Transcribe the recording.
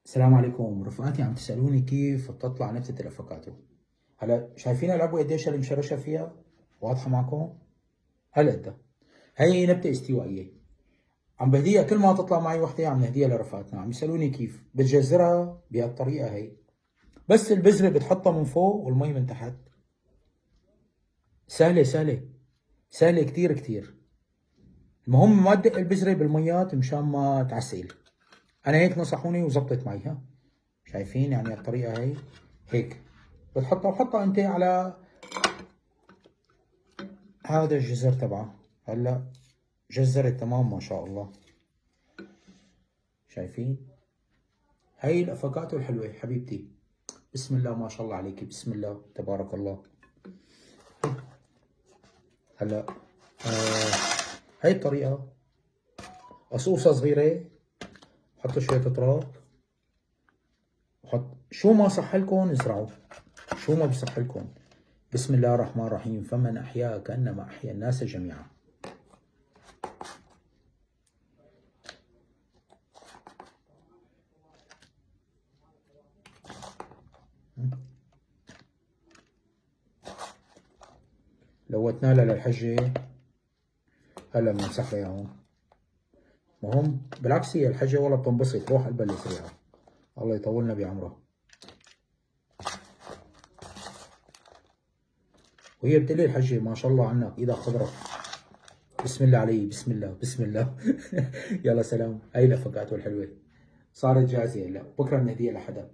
السلام عليكم. رفقاتي عم تسألوني كيف بتطلع نبتة الافوكاتو. هلا شايفين العبوة قديش اللي مشرشة فيها؟ واضحة معكم؟ هالقد. هي نبتة استوائية. عم بهديها كل ما تطلع معي وحدة عم نهديها لرفقاتنا، عم يسألوني كيف؟ بتجزرها بهالطريقة هي. بس البذرة بتحطها من فوق والمي من تحت. سهلة سهلة. سهلة كتير كتير. المهم ما تدق البذرة بالميات مشان ما تعسل. أنا هيك نصحوني وزبطت معي. ها شايفين يعني الطريقة هي هيك بتحطها انت على هذا الجزر تبعه. هلا جزرت تمام ما شاء الله. شايفين هي الافوكاتو الحلوة حبيبتي. بسم الله ما شاء الله عليكي، بسم الله تبارك الله. هلا هي الطريقة. قصوصة صغيرة، حطوا شوية تراب، وحط شو ما صح لكم ازرعوا، شو ما بصح لكم. بسم الله الرحمن الرحيم. فمن أحيا كأنما أحيا الناس جميعا. لوتنا لها للحجة، هلا بنمسح لها اياهم. مهم بالعكس هي الحجة والله بتنبسط، روح قلبها اللي سريعة. الله يطولنا بعمرها. وهي بتقلي الحجة ما شاء الله عنها ايدها خضرة. بسم الله علي، بسم الله بسم الله. يلا سلام. هاي الافوكاتو الحلوة صارت جاهزة. هلا بكره بنهديها لحدا.